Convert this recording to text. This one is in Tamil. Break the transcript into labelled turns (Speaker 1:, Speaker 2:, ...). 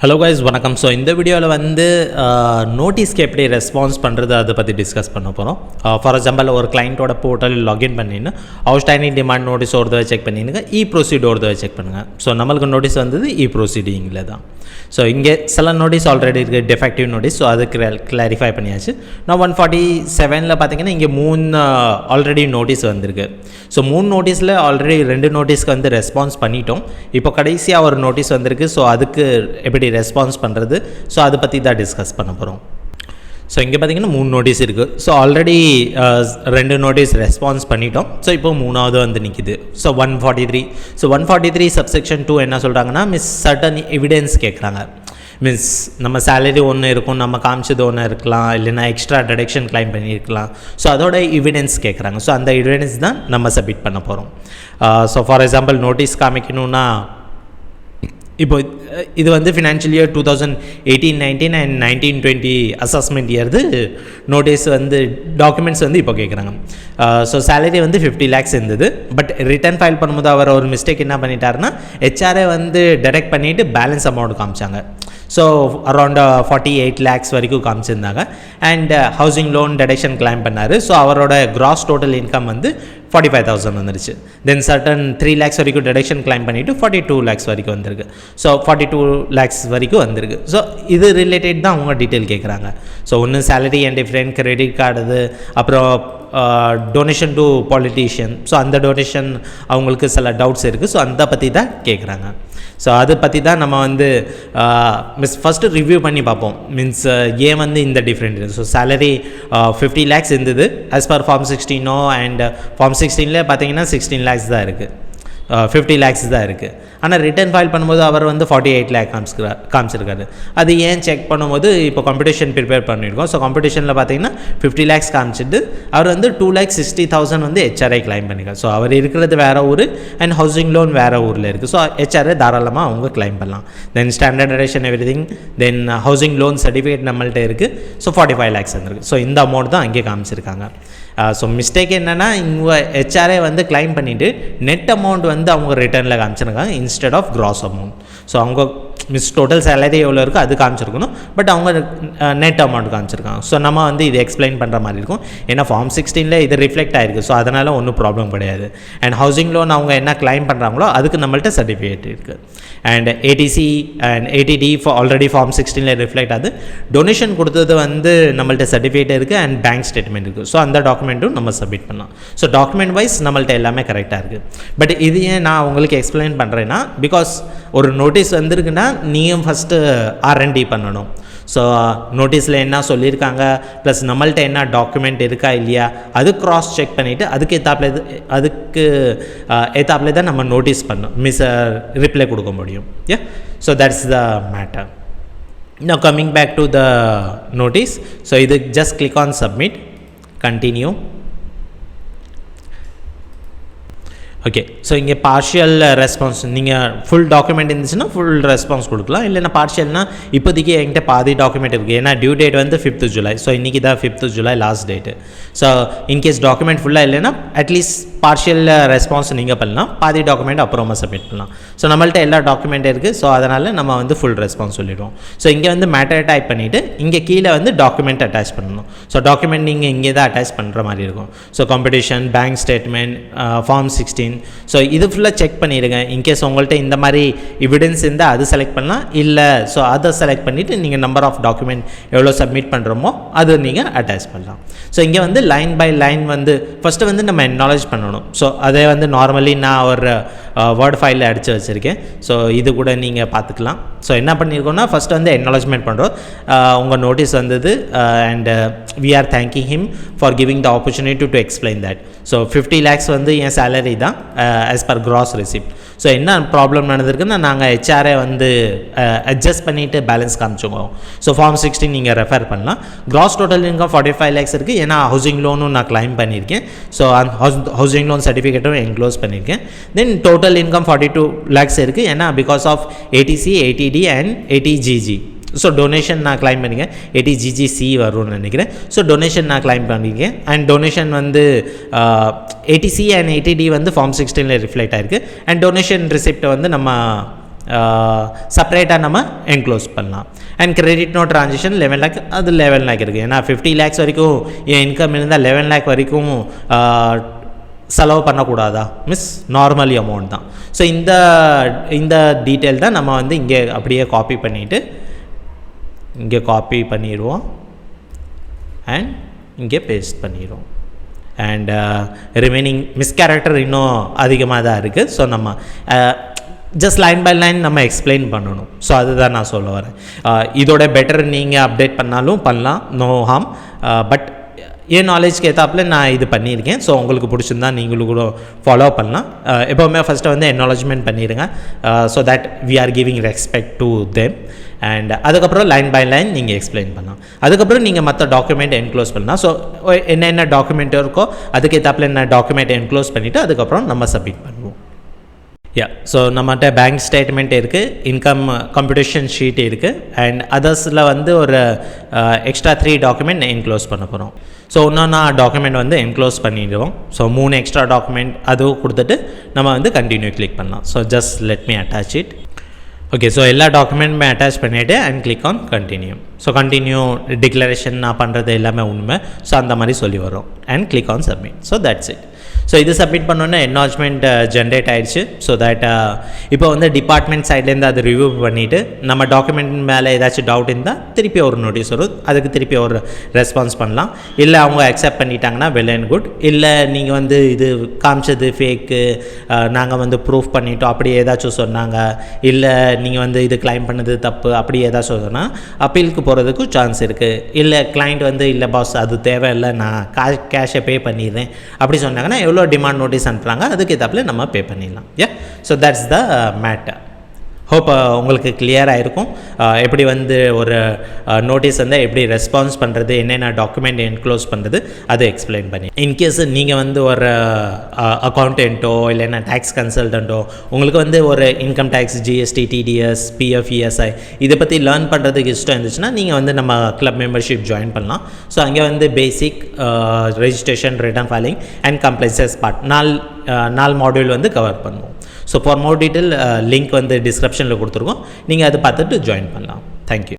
Speaker 1: ஹலோ கைஸ் வணக்கம். ஸோ இந்த வீடியோவில் வந்து நோட்டீஸ்க்கு எப்படி ரெஸ்பான்ஸ் பண்ணுறது அதை பற்றி டிஸ்கஸ் பண்ண போகிறோம். ஃபார் எக்ஸாம்பிள் ஒரு கிளைண்ட்டோட போர்ட்டல் லாகின் பண்ணின்னு அவுட்ஸ்டாண்டிங் டிமாண்ட் நோட்டீஸ் ஒரு தடவை செக் பண்ணிடுங்க, ப்ரொசீட் ஒரு தடவை செக் பண்ணுங்கள். ஸோ நம்மளுக்கு நோட்டீஸ் வந்தது ப்ரொசீடிங்கில் தான். ஸோ இங்கே சில நோட்டீஸ் ஆல்ரெடி இருக்குது, டெஃபெக்டிவ் நோட்டீஸ். ஸோ அது கிளாரிஃபை பண்ணியாச்சு. நான் 147 பார்த்தீங்கன்னா இங்கே 3 ஆல்ரெடி நோட்டீஸ் வந்திருக்கு. ஸோ 3 நோட்டீஸில் ஆல்ரெடி 2 நோட்டீஸ்க்கு வந்து ரெஸ்பான்ஸ் பண்ணிட்டோம். இப்போ கடைசியாக ஒரு நோட்டீஸ் வந்திருக்கு. ஸோ அதுக்கு எப்படி ரெஸ்பான்ஸ் பண்ணுறது, ஸோ அதை பற்றி தான் டிஸ்கஸ் பண்ண போகிறோம். ஸோ இங்கே பார்த்தீங்கன்னா 3 நோட்டீஸ் இருக்குது. ஸோ ஆல்ரெடி 2 நோட்டீஸ் ரெஸ்பான்ஸ் பண்ணிட்டோம். ஸோ இப்போ 3வது வந்து நிற்கிது. ஸோ 143. ஸோ 143 சப்செக்ஷன் 2 என்ன சொல்கிறாங்கன்னா, சர்டன் எவிடன்ஸ் கேட்குறாங்க. நம்ம சேலரி ஒன்று இருக்கும், நம்ம காமிச்சது ஒன்று இருக்கலாம், இல்லைனா எக்ஸ்ட்ரா டிடக்ஷன் கிளைம் பண்ணியிருக்கலாம். ஸோ அதோட எவிடன்ஸ் கேட்குறாங்க. ஸோ அந்த எவிடன்ஸ் தான் நம்ம சப்மிட் பண்ண போகிறோம். ஸோ ஃபார் எக்ஸாம்பிள் நோட்டீஸ் காமிக்கணுன்னா, இப்போ இது வந்து ஃபினான்ஷியல் இயர் 2018-19 அண்ட் 19-20 அசஸ்மெண்ட் இயர்து நோட்டீஸ் வந்து டாக்குமெண்ட்ஸ் வந்து இப்போ கேட்குறாங்க. ஸோ சேலரி வந்து 50 lakhs இருந்தது. பட் ரிட்டர்ன் ஃபைல் பண்ணும்போது அவர் ஒரு மிஸ்டேக் என்ன பண்ணிட்டாருன்னா, ஹெச்ஆர்ஏ வந்து டிடெக்ட் பண்ணிவிட்டு பேலன்ஸ் அமௌண்ட் காமிச்சாங்க. ஸோ அரௌண்ட் 48 lakhs வரைக்கும் காமிச்சிருந்தாங்க. And housing loan deduction claim பண்ணார். ஸோ அவரோட கிராஸ் டோட்டல் இன்கம் வந்து 45,000 வந்துருச்சு. தென் சர்டன் 3 lakhs வரைக்கும் டிடக்ஷன் கிளைம் பண்ணிவிட்டு 42 lakhs வரைக்கும் வந்திருக்கு. ஸோ 42 lakhs வரைக்கும் வந்திருக்கு. ஸோ இது ரிலேட்டட் தான் அவங்க டீட்டெயில் கேட்குறாங்க. ஸோ ஒன்று salary and different, credit card, அப்புறம் டொனேஷன் டு பாலிட்டிஷியன். ஸோ அந்த டொனேஷன் அவங்களுக்கு சில டவுட்ஸ் இருக்குது. ஸோ அந்த பற்றி தான் கேட்குறாங்க. ஸோ அதை பற்றி தான் நம்ம வந்து ஃபஸ்ட்டு ரிவ்யூ பண்ணி பார்ப்போம். ஏன் வந்து இந்த டிஃப்ரெண்ட் இருக்குது. ஸோ சேலரி 50 lakhs இருந்தது as per form 16 and form 16 பார்த்தீங்கன்னா 16 lakhs தான் இருக்குது, 50 lakhs தான் இருக்குது. ஆனால் ரிட்டர்ன் ஃபைல் பண்ணும்போது அவர் வந்து 48 lakh காமிச்சிருக்காரு. அது ஏன் செக் பண்ணும்போது இப்போ காம்படிஷன் ப்ரிப்பேர் பண்ணியிருக்கோம். ஸோ காம்படிஷனில் பார்த்தீங்கன்னா 50 lakhs காமிச்சிட்டு அவர் வந்து 2,60,000 வந்து ஹெச்ஆர்ஐ கிளைம் பண்ணியிருக்காரு. ஸோ அவர் இருக்கிறது வேறு ஊர் அண்ட் ஹவுசிங் லோன் வேறு ஊரில் இருக்குது. ஸோ ஹெச்ஆர்ஐ தாராளமாக அவங்க கிளைம் பண்ணலாம். தென் ஸ்டாண்டர்டைசேஷன் எவ்ரிதிங், தென் ஹவுசிங் லோன் சர்டிஃபிகேட் நம்மள்கிட்ட இருக்குது. ஸோ 45 lakhs வந்துருக்கு. ஸோ இந்த அமௌண்ட் தான் அங்கே காமிச்சிருக்காங்க. ஸோ மிஸ்டேக் என்னென்னா, இவங்க ஹெச்ஆர்ஐ வந்து கிளைம் பண்ணிவிட்டு நெட் அமௌண்ட் வந்து அவங்க ரிட்டர்னில் காமிச்சிருக்காங்க instead of gross amount. So அவங்க டோட்டல் சேலரி எவ்வளோ இருக்கோ அது காமிச்சிருக்கணும். பட் அவங்க நெட் அமௌண்ட் காமிச்சிருக்காங்க. ஸோ நம்ம வந்து இது எக்ஸ்பிளைன் பண்ணுற மாதிரி இருக்கும். ஏன்னா ஃபார்ம் 16 இது ரிஃப்ளெக்ட் ஆகிருக்கு. ஸோ அதனால் ஒன்றும் ப்ராப்ளம் கிடையாது. அண்ட் ஹவுசிங் லோன் அவங்க என்ன கிளைம் பண்ணுறாங்களோ அதுக்கு நம்மள்ட்ட சர்டிஃபிகேட் இருக்குது. And ADC and ADD already form 16 reflect ஆகுது. டொனேஷன் கொடுத்தது வந்து நம்மள்ட்ட சர்டிஃபிகேட் இருக்குது அண்ட் பேங்க் ஸ்டேட்மெண்ட் இருக்குது. ஸோ அந்த டாக்குமெண்ட்டும் நம்ம சப்மிட் பண்ணலாம். ஸோ டாக்குமெண்ட் வைஸ் நம்மள்ட்ட எல்லாமே கரெக்டாக இருக்குது. பட் இது ஏன் நான் உங்களுக்கு எக்ஸ்பிளைன் பண்ணுறேன்னா, பிகாஸ் ஒரு நோட்டீஸ் வந்திருக்குன்னா நீங்கள் ஃபஸ்ட்டு R&D பண்ணணும். ஸோ நோட்டீஸில் என்ன சொல்லியிருக்காங்க ப்ளஸ் நம்மள்ட்ட என்ன டாக்குமெண்ட் இருக்கா இல்லையா அது க்ராஸ் செக் பண்ணிவிட்டு அதுக்கு ஏத்தாப்பில் தான் நம்ம நோட்டீஸ் பண்ணணும், ரிப்ளை கொடுக்க முடியும். So that's the matter. Now coming back to the notice, so இது just click on submit, continue. Okay. So இங்கே பார்ஷியல் ரெஸ்பான்ஸ், நீங்கள் ஃபுல் டாக்குமெண்ட் இருந்துச்சுன்னா ஃபுல் ரெஸ்பான்ஸ் கொடுக்கலாம். இல்லைன்னா பார்ஷியல்னால் இப்போதைக்கு என்கிட்ட பாதி டாக்குமெண்ட் இருக்குது. ஏன்னா டியூ டேட் வந்து 5th July. ஸோ இன்றைக்கி தான் 5th July last date. So in case document ஃபுல்லாக இல்லைன்னா அட்லீஸ்ட் பார்ஷியல் ரெஸ்பான்ஸ் நீங்கள் பண்ணலாம், பாதி டாக்குமெண்ட் அப்புறமா சப்மிட் பண்ணலாம். ஸோ நம்மள்ட்ட எல்லா டாக்குமெண்ட் இருக்குது. ஸோ அதனால் நம்ம வந்து ஃபுல் ரெஸ்பான்ஸ் சொல்லிடுவோம். ஸோ இங்கே வந்து மேட்டர் டைப் பண்ணிவிட்டு இங்கே கீழே வந்து டாக்குமெண்ட் அட்டாச் பண்ணணும். ஸோ டாக்குமெண்ட் நீங்கள் இங்கே தான் அட்டாச் பண்ணுற மாதிரி இருக்கும். So competition, bank statement, form 16. So இது ஃபுல்லாக செக் பண்ணிடுங்க. இன்கேஸ் உங்கள்கிட்ட இந்த மாதிரி எவிடன்ஸ் இருந்தால் அது செலக்ட் பண்ணலாம். இல்லை ஸோ அதை செலக்ட் பண்ணிவிட்டு நீங்கள் நம்பர் ஆஃப் டாக்குமெண்ட் எவ்வளோ சப்மிட் பண்ணுறோமோ அது நீங்கள் அட்டாச் பண்ணலாம். ஸோ இங்கே வந்து லைன் பை லைன் வந்து ஃபஸ்ட்டு வந்து நம்ம அக்னாலேஜ் பண்ணணும். ஸோ அதை வந்து நார்மலி நான் ஒரு வேர்ட் ஃபைலில் அடித்து வச்சுருக்கேன். ஸோ இது கூட நீங்கள் பார்த்துக்கலாம். ஸோ என்ன பண்ணியிருக்கோன்னா, ஃபஸ்ட்டு வந்து அக்னாலேஜ்மெண்ட் பண்ணுறோம். உங்கள் நோட்டீஸ் வந்தது and we are thanking him for giving the opportunity to explain that. So 50 lakhs வந்து என் சேலரி தான் as per gross receipt. So என்ன ப்ராப்ளம் நடந்திருக்குன்னா, நாங்கள் ஹெச்ஆர்ஐ வந்து அட்ஜஸ்ட் பண்ணிவிட்டு பேலன்ஸ் காமிச்சுக்கோம். ஸோ ஃபார்ம் 16 நீங்கள் ரெஃபர் பண்ணலாம். கிராஸ் டோட்டல் இன்கம் 45 lakhs இருக்குது. ஏன்னா ஹவுசிங் லோனும் நான் கிளைம் பண்ணியிருக்கேன். ஸோ ஹவுசிங் லோன் சர்டிஃபிகேட்டும் என்க்ளோஸ் பண்ணியிருக்கேன். தென் டோட்டல் இன்கம் 42 lakhs இருக்குது. ஏன்னா because of ADC, ADT and ADGG. So donation நான் கிளைம் பண்ணிக்கேன், ஏடிஜிஜிசி வரும்னு நினைக்கிறேன். ஸோ டொனேஷன் நான் கிளைம் பண்ணியிருக்கேன். அண்ட் டொனேஷன் வந்து ஏடிசி அண்ட் ஏடிடி வந்து ஃபார்ம் 16 ரிஃப்ளெக்ட் ஆகிருக்கு. அண்ட் டொனேஷன் ரிசிப்டை வந்து நம்ம செப்பரேட்டாக நம்ம என்க்ளோஸ் பண்ணலாம். And credit note transaction 11 lakh, அது 11 lakh இருக்குது. ஏன்னா 50 lakhs வரைக்கும் என் இன்கம் இருந்தால் 11 lakh வரைக்கும் செலவு பண்ணக்கூடாதா? நார்மலி அமௌண்ட் தான். ஸோ இந்த டீட்டெயில் தான் நம்ம வந்து இங்கே அப்படியே காப்பி பண்ணிவிட்டு இங்கே காப்பி பண்ணிடுவோம் அண்ட் இங்கே பேஸ்ட் பண்ணிடுவோம். அண்ட் ரிமைனிங் கேரக்டர் இன்னும் அதிகமாக தான் இருக்குது. ஸோ நம்ம ஜஸ்ட் லைன் பை லைன் நம்ம எக்ஸ்பிளைன் பண்ணணும். ஸோ அதுதான் நான் சொல்ல வரேன். இதோட பெட்டர் நீங்கள் அப்டேட் பண்ணாலும் பண்ணலாம், நோ ஹார்ம். பட் என் நாலேஜ்க்கு ஏற்றாப்புல நான் இது பண்ணியிருக்கேன். ஸோ உங்களுக்கு பிடிச்சிருந்தா நீங்களும் கூட ஃபாலோ பண்ணலாம். எப்போவுமே ஃபஸ்ட்டு வந்து அக்னாலஜ்மெண்ட் பண்ணிடுங்க, so that we are giving respect to them. And அதுக்கப்புறம் லைன் பை லைன் நீங்கள் எக்ஸ்பிளைன் பண்ணலாம். அதுக்கப்புறம் நீங்கள் மற்ற டாக்குமெண்ட் என்க்ளோஸ் பண்ணலாம். ஸோ என்னென்ன டாக்குமெண்ட் இருக்கோ அதுக்கு ஏற்றாப்புல என்ன டாக்குமெண்ட் என்க்ளோஸ் பண்ணிவிட்டு அதுக்கப்புறம் நம்ம சப்மிட் பண்ணுவோம். ஸோ நம்மகிட்ட பேங்க் ஸ்டேட்மெண்ட் இருக்குது, இன்கம் கம்ப்யூட்டேஷன் ஷீட் இருக்குது, அண்ட் அதர்ஸில் வந்து ஒரு எக்ஸ்ட்ரா 3 டாக்குமெண்ட் என்க்ளோஸ் பண்ண போகிறோம். ஸோ இன்னொன்று டாக்குமெண்ட் வந்து என்க்ளோஸ் பண்ணிடுவோம். ஸோ 3 எக்ஸ்ட்ரா டாக்குமெண்ட் அதுவும் கொடுத்துட்டு நம்ம வந்து கண்டினியூ கிளிக் பண்ணலாம். So just let me attach it. Okay, so எல்லா டாக்குமெண்ட்டுமே அட்டாச் பண்ணிவிட்டு and click on continue. So continue declaration நான் பண்ணுறது எல்லாமே உண்மை. ஸோ அந்த மாதிரி சொல்லி வரும் and click on submit. So that's it. So இது சப்மிட் பண்ணோன்னே அக்னாலஜ்மெண்ட் ஜென்ரேட் ஆகிடுச்சு. ஸோ தட் இப்போ வந்து டிபார்ட்மெண்ட் சைட்லேருந்து அது ரிவ்யூ பண்ணிவிட்டு நம்ம டாக்குமெண்ட் மேலே ஏதாச்சும் டவுட் இருந்தால் திருப்பி ஒரு நோட்டீஸ் வரும், அதுக்கு திருப்பி ஒரு ரெஸ்பான்ஸ் பண்ணலாம். இல்லை அவங்க அக்செப்ட் பண்ணிட்டாங்கன்னா வெல் அண்ட் குட். இல்லை நீங்கள் வந்து இது காமிச்சது ஃபேக்கு, நாங்கள் வந்து ப்ரூஃப் பண்ணிட்டோம் அப்படி ஏதாச்சும் சொன்னாங்க, இல்லை நீங்கள் வந்து இது கிளைம் பண்ணது தப்பு அப்படி ஏதாச்சும் சொன்னால் அப்பீலுக்கு போகிறதுக்கும் சான்ஸ் இருக்குது. இல்லை கிளைண்ட் வந்து இல்லை பாஸ் அது தேவையில்லை, நான் கேஷை பே பண்ணிடுறேன் அப்படி சொன்னாங்கன்னா எவ்வளோ டிமாண்ட் நோட்டீஸ் அனுப்புகிறாங்க அதுக்கு ஏற்றாப்புல நம்ம பே பண்ணிடலாம். So that's the matter. Hope உங்களுக்கு கிளியராக இருக்கும். எப்படி வந்து ஒரு நோட்டீஸ் வந்து எப்படி ரெஸ்பான்ஸ் பண்ணுறது, என்னென்ன டாக்குமெண்ட் என்க்ளோஸ் பண்ணுறது அதை எக்ஸ்பிளைன் பண்ணி. இன்கேஸ் நீங்கள் வந்து ஒரு அக்கௌண்டண்ட்டோ இல்லைன்னா டேக்ஸ் கன்சல்டண்ட்டோ உங்களுக்கு வந்து ஒரு income tax, GST, TDS, PF, ESI இதை பற்றி லேர்ன் பண்ணுறதுக்கு இஷ்டம் இருந்துச்சுன்னா நீங்கள் வந்து நம்ம கிளப் மெம்பர்ஷிப் ஜாயின் பண்ணலாம். ஸோ அங்கே வந்து basic, registration, return filing and compliances part 4 module வந்து கவர் பண்ணுவோம். So for more detail link வந்து டிஸ்கிரிப்ஷனில் கொடுத்துருக்கோம், நீங்கள் அதை பார்த்துட்டு ஜாயின் பண்ணலாம். தேங்க்யூ.